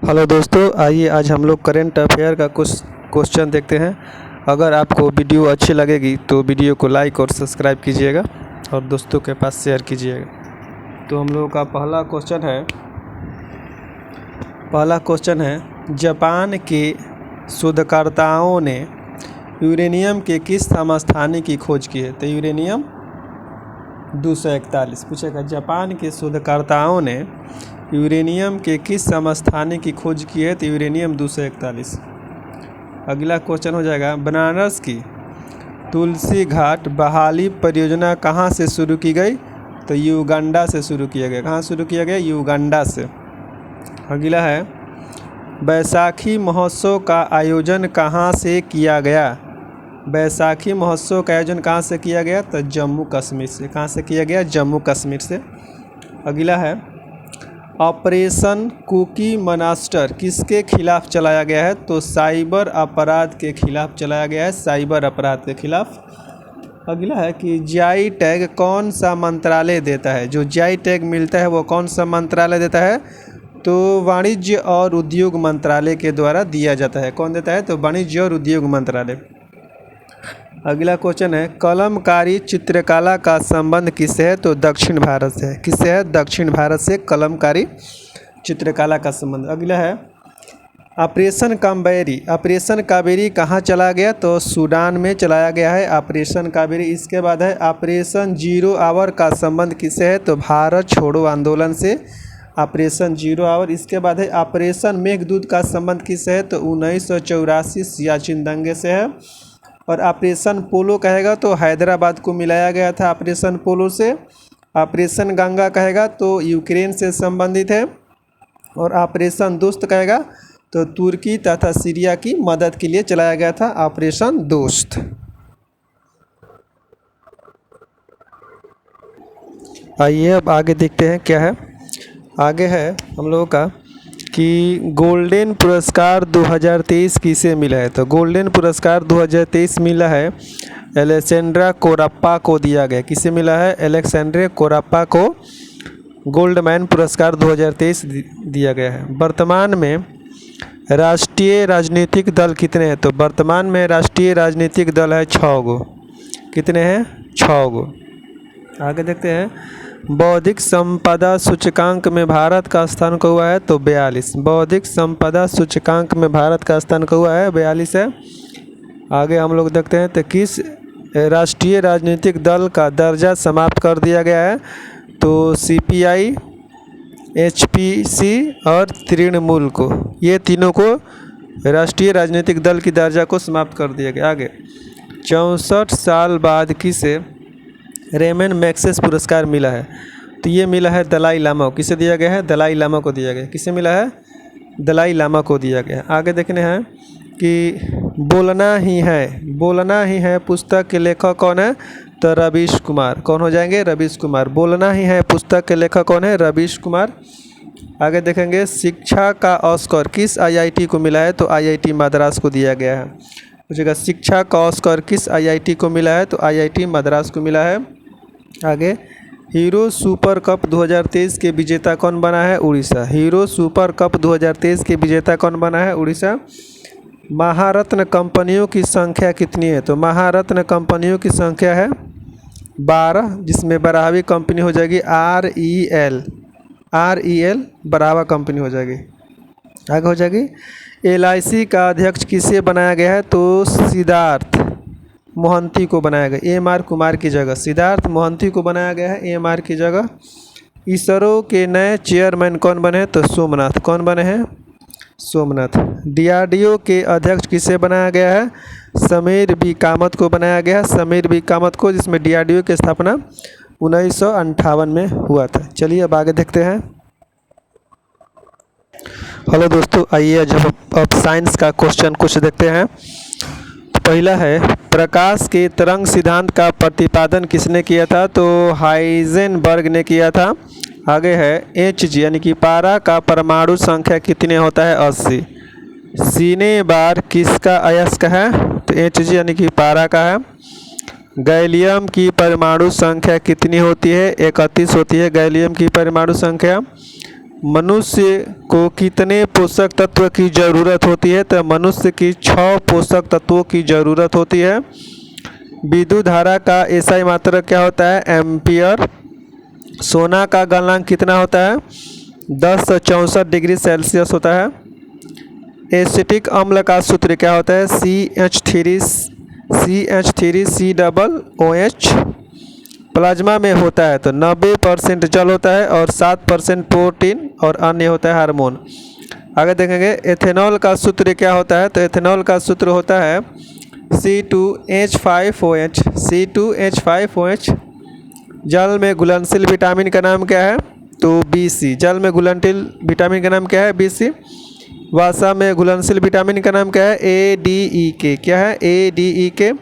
Hello दोस्तों, आइए आज हम लोग करेंट अफेयर का कुछ क्वेश्चन देखते हैं। अगर आपको वीडियो अच्छी लगेगी तो वीडियो को लाइक और सब्सक्राइब कीजिएगा और दोस्तों के पास शेयर कीजिएगा। तो हम लोगों का पहला क्वेश्चन है जापान के शोधकर्ताओं ने यूरेनियम के किस समस्थानिक की खोज की है? तो यूरेनियम 241 पूछेगा। जापान के शोधकर्ताओं ने यूरेनियम के किस समस्थानिक की खोज की है? तो यूरेनियम 241। अगला क्वेश्चन हो जाएगा बनारस की तुलसी घाट बहाली परियोजना कहाँ से शुरू की गई? तो युगांडा से शुरू किया गया। कहाँ शुरू किया गया? युगांडा से। अगला है बैसाखी महोत्सव का आयोजन कहाँ से किया गया? बैसाखी महोत्सव का आयोजन कहाँ से किया गया? तो जम्मू कश्मीर से। कहाँ से किया गया? जम्मू कश्मीर से। अगला है ऑपरेशन कुकी मॉन्स्टर किसके खिलाफ चलाया गया है? तो साइबर अपराध के खिलाफ चलाया गया है, साइबर अपराध के खिलाफ। अगला है कि जीआई टैग कौन सा मंत्रालय देता है? जो जीआई टैग मिलता है वो कौन सा मंत्रालय देता है? तो वाणिज्य और उद्योग मंत्रालय के द्वारा दिया जाता है। कौन देता है? तो वाणिज्य और उद्योग मंत्रालय। अगला क्वेश्चन है कलमकारी चित्रकला का संबंध किससे है? तो दक्षिण भारत से है। किससे है? दक्षिण भारत से कलमकारी चित्रकला का संबंध। अगला है ऑपरेशन कावेरी कहाँ चला गया? तो सूडान में चलाया गया है ऑपरेशन कावेरी। इसके बाद है ऑपरेशन जीरो आवर का संबंध किससे है? तो भारत छोड़ो आंदोलन से ऑपरेशन जीरो आवर। इसके बाद है ऑपरेशन मेघदूत का संबंध किससे है? तो 1984 सियाचिन दंगे से है। और ऑपरेशन पोलो कहेगा तो हैदराबाद को मिलाया गया था ऑपरेशन पोलो से। ऑपरेशन गंगा कहेगा तो यूक्रेन से संबंधित है। और ऑपरेशन दोस्त कहेगा तो तुर्की तथा सीरिया की मदद के लिए चलाया गया था ऑपरेशन दोस्त। आइए अब आगे देखते हैं क्या है। आगे है हम लोगों का कि गोल्डन पुरस्कार 2023 किसे मिला है? तो गोल्डन पुरस्कार 2023 मिला है एलेक्सेंड्रा कोराप्पा को दिया गया। किसे मिला है? एलेक्सेंड्रा कोराप्पा को गोल्डमैन पुरस्कार 2023 दिया गया है। वर्तमान में राष्ट्रीय राजनीतिक दल कितने हैं? तो वर्तमान में राष्ट्रीय राजनीतिक दल है 6 गो। कितने हैं? 6 गो। आगे देखते हैं बौद्धिक संपदा सूचकांक में भारत का स्थान क्या हुआ है? तो 42। बौद्धिक संपदा सूचकांक में भारत का स्थान क्या हुआ है? 42 है। आगे हम लोग देखते हैं तो किस राष्ट्रीय राजनीतिक दल का दर्जा समाप्त कर दिया गया है? तो सीपीआई, एचपीसी और तृणमूल को, ये तीनों को राष्ट्रीय राजनीतिक दल की दर्जा को समाप्त कर दिया गया। आगे 64 साल बाद किसे रेमन मैग्सेस पुरस्कार मिला है? तो ये मिला है दलाई लामा को। किसे दिया गया है? दलाई लामा को दिया गया। किसे मिला है? दलाई लामा को दिया गया। आगे देखने हैं कि बोलना ही है पुस्तक के लेखक कौन है? तो रवीश कुमार। कौन हो जाएंगे? रवीश कुमार। बोलना ही है पुस्तक के लेखक कौन है? रवीश कुमार। आगे देखेंगे शिक्षा का ऑस्कर किस आईआईटी को मिला है? तो आईआईटी मद्रास को दिया गया है। पूछेगा शिक्षा का ऑस्कर किस आईआईटी को मिला है? तो आईआईटी मद्रास को मिला है। आगे हीरो सुपर कप 2023 के विजेता कौन बना है? उड़ीसा। हीरो सुपर कप 2023 के विजेता कौन बना है? उड़ीसा। महारत्न कंपनियों की संख्या कितनी है? तो महारत्न कंपनियों की संख्या है 12, जिसमें बराहवी कंपनी हो जाएगी REL बरावा कंपनी हो जाएगी। आगे हो जाएगी LIC का अध्यक्ष किसे बनाया गया है? तो सिद्धार्थ मोहंती को बनाया गया। AMR कुमार की जगह सिद्धार्थ मोहंती को बनाया गया है AMR की जगह। इसरो के नए चेयरमैन कौन बने हैं? तो सोमनाथ। कौन बने हैं? सोमनाथ। DRDO के अध्यक्ष किसे बनाया गया है? समीर बी कामत को बनाया गया है। समीर बी कामत को, जिसमें DRDO की स्थापना 1958 में हुआ था। चलिए अब आगे देखते हैं। हेलो दोस्तों, आइए जब अब साइंस का क्वेश्चन कुछ देखते हैं। पहला है प्रकाश के तरंग सिद्धांत का प्रतिपादन किसने किया था? तो हाइजेनबर्ग ने किया था। आगे है Hg यानी कि पारा का परमाणु संख्या कितने होता है? 80। सीने बार किसका अयस्क है? तो Hg यानी कि पारा का है। गैलियम की परमाणु संख्या कितनी होती है? 31 होती है गैलियम की परमाणु संख्या। मनुष्य को कितने पोषक तत्व की ज़रूरत होती है? तो मनुष्य की 6 पोषक तत्वों की ज़रूरत होती है। विद्युत धारा का एसआई मात्रक क्या होता है? एम्पियर। सोना का गलनांक कितना होता है? 1064 डिग्री सेल्सियस होता है। एसिटिक अम्ल का सूत्र क्या होता है? CH3COOH। प्लाज्मा में होता है तो 90% जल होता है और 7% प्रोटीन और अन्य होता है हार्मोन। आगे देखेंगे एथेनॉल का सूत्र क्या होता है? तो एथेनॉल का सूत्र होता है C2H5OH। C2H5OH। जल में घुलनशील विटामिन का नाम क्या है? तो BC। जल में घुलनशील विटामिन का नाम क्या है? BC। वसा में घुलनशील विटामिन का नाम क्या है? ADEK। क्या है? ADEK।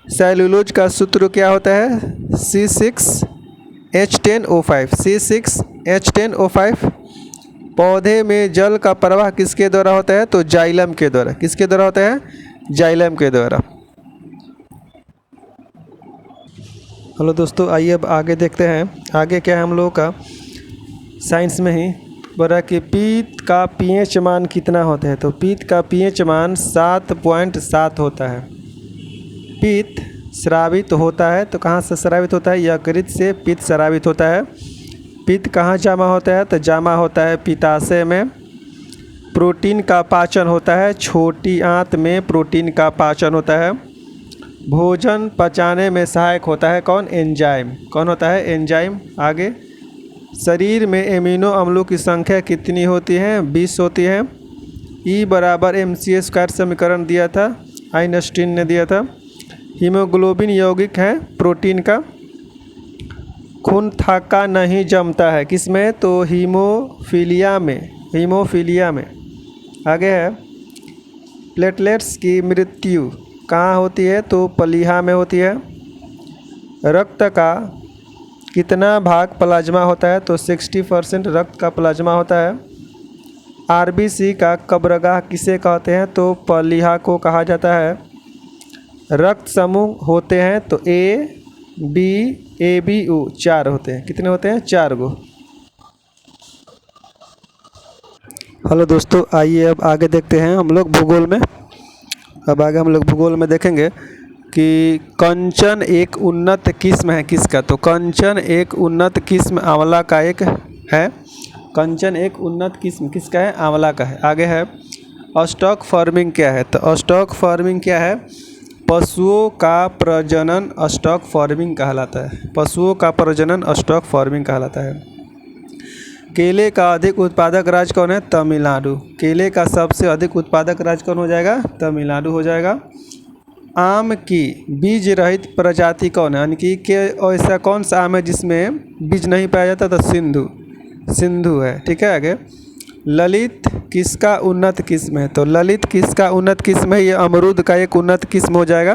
सेलुलोज का सूत्र क्या होता है? C6H10O5। C6H10O5। पौधे में जल का प्रवाह किसके द्वारा होता है? तो जाइलम के द्वारा। किसके द्वारा होता है? जाइलम के द्वारा। हेलो दोस्तों, आइए अब आगे देखते हैं। आगे क्या है हम लोगों का साइंस में ही बोला कि पीत का पीएच मान कितना होता है? तो पीत का पीएच मान 7.7 होता है। पित्त स्रावित होता है तो कहाँ से स्रावित होता है? यकृत से पित्त स्रावित होता है। पित्त कहाँ जमा होता है? तो जमा होता है पित्ताशय में। प्रोटीन का पाचन होता है छोटी आंत में। प्रोटीन का पाचन होता है। भोजन पचाने में सहायक होता है कौन? एंजाइम। कौन होता है? एंजाइम। आगे शरीर में एमिनो अम्लों की संख्या कितनी होती है? 20 होती है। E बराबर mc² समीकरण दिया था, आइंस्टीन ने दिया था। हीमोग्लोबिन यौगिक है प्रोटीन का। खून थक्का नहीं जमता है किसमें? तो हीमोफीलिया में। हीमोफीलिया में। आगे है प्लेटलेट्स की मृत्यु कहाँ होती है? तो प्लीहा में होती है। रक्त का कितना भाग प्लाज्मा होता है? तो 60% रक्त का प्लाज्मा होता है। RBC का कब्रगाह किसे कहते हैं? तो प्लीहा को कहा जाता है। रक्त समूह होते हैं तो ABO 4 होते हैं। कितने होते हैं? 4 गो। हेलो दोस्तों, आइए अब आगे देखते हैं हम लोग भूगोल में। अब आगे हम लोग भूगोल में देखेंगे कि कंचन एक उन्नत किस्म है किसका? तो कंचन एक उन्नत किस्म आंवला का एक है। कंचन एक उन्नत किस्म किसका है? आंवला का है। आगे है स्टॉक फार्मिंग क्या है? तो स्टॉक फार्मिंग क्या है? पशुओं का प्रजनन स्टॉक फार्मिंग कहलाता है। पशुओं का प्रजनन स्टॉक फार्मिंग कहलाता है। केले का अधिक उत्पादक राज्य कौन है? तमिलनाडु। केले का सबसे अधिक उत्पादक राज्य कौन हो जाएगा? तमिलनाडु हो जाएगा। आम की बीज रहित प्रजाति कौन है? यानी कि ऐसा कौन सा आम है जिसमें बीज नहीं पाया जाता? तो सिंधु है। ठीक है। आगे ललित किसका उन्नत किस्म है? तो ललित किसका उन्नत किस्म है? ये अमरूद का एक उन्नत किस्म हो जाएगा।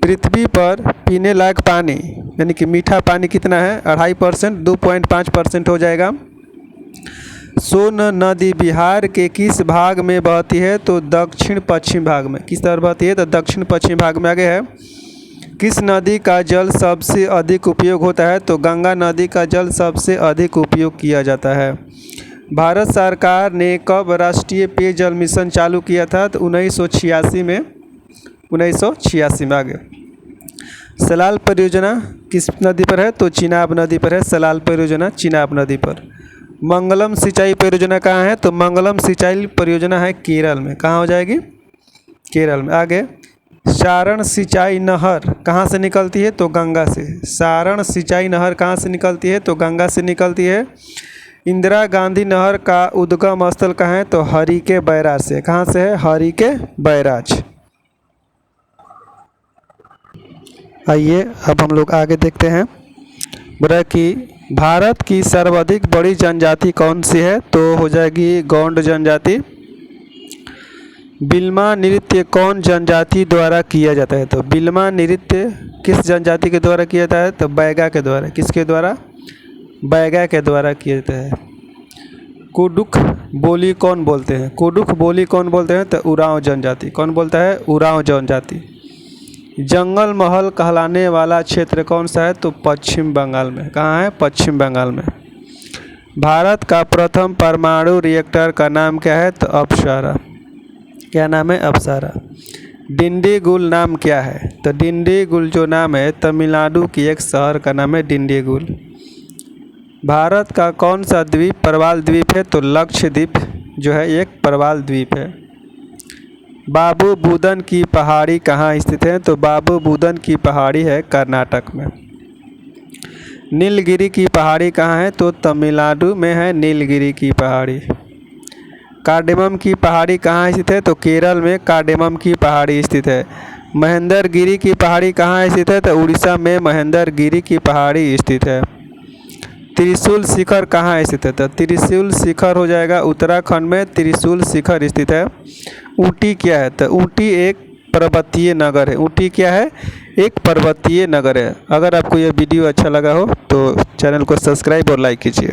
पृथ्वी पर पीने लायक पानी यानी कि मीठा पानी कितना है? 2.5%, 2.5% हो जाएगा। सोन नदी बिहार के किस भाग में बहती है? तो दक्षिण पश्चिम भाग में। किस तरफ बहती है? तो दक्षिण पश्चिम भाग में। आगे है किस नदी का जल सबसे अधिक उपयोग होता है? तो गंगा नदी का जल सबसे अधिक उपयोग किया जाता है। भारत सरकार ने कब राष्ट्रीय पेयजल मिशन चालू किया था? तो 1986 में। 1986 में। आगे सलाल परियोजना किस नदी पर है? तो चिनाब नदी पर है। सलाल परियोजना चिनाब नदी पर। मंगलम सिंचाई परियोजना कहाँ है? तो मंगलम सिंचाई परियोजना है केरल में। कहाँ हो जाएगी? केरल में। आगे सारण सिंचाई नहर कहाँ से निकलती है? तो गंगा से। सारण सिंचाई नहर कहाँ से निकलती है? तो गंगा से निकलती है। इंदिरा गांधी नहर का उद्गम स्थल कहाँ है? तो हरिके बैराज से। कहाँ से है? हरिके बैराज। आइए अब हम लोग आगे देखते हैं। बोला कि भारत की सर्वाधिक बड़ी जनजाति कौन सी है? तो हो जाएगी गौंड जनजाति। बिल्मा नृत्य कौन जनजाति द्वारा किया जाता है? तो बिल्मा नृत्य किस जनजाति के द्वारा किया जाता है? तो बैगा के द्वारा। किसके द्वारा? बैगा के द्वारा किया जाता है। कुडुख बोली कौन बोलते हैं? कुडुख बोली कौन बोलते हैं? तो उरांव जनजाति। कौन बोलता है? उरांव जनजाति। जंगल महल कहलाने वाला क्षेत्र कौन सा है? तो पश्चिम बंगाल में। कहाँ है? पश्चिम बंगाल में। भारत का प्रथम परमाणु रिएक्टर का नाम क्या है? तो अप्सरा। क्या नाम है? अप्सरा। डिंडीगुल नाम क्या है? तो डिंडीगुल जो नाम है तमिलनाडु की एक शहर का नाम है डिंडीगुल। भारत का कौन सा द्वीप प्रवाल द्वीप है? तो लक्षद्वीप जो है एक प्रवाल द्वीप है। बाबू बुदन की पहाड़ी कहाँ स्थित है? तो बाबू बुदन की पहाड़ी है कर्नाटक में। नीलगिरी की पहाड़ी कहाँ है? तो तमिलनाडु में है नीलगिरी की पहाड़ी। कार्डेमम की पहाड़ी कहाँ स्थित है? तो केरल में कार्डेमम की पहाड़ी स्थित है। महेंद्रगिरी की पहाड़ी कहाँ स्थित है? तो उड़ीसा में महेंद्रगिरी की पहाड़ी स्थित है। त्रिशूल शिखर कहाँ स्थित है? तो त्रिशूल शिखर हो जाएगा उत्तराखंड में त्रिशूल शिखर स्थित है। ऊटी क्या है? तो ऊटी एक पर्वतीय नगर है। ऊटी क्या है? एक पर्वतीय नगर है। अगर आपको यह वीडियो अच्छा लगा हो तो चैनल को सब्सक्राइब और लाइक कीजिए।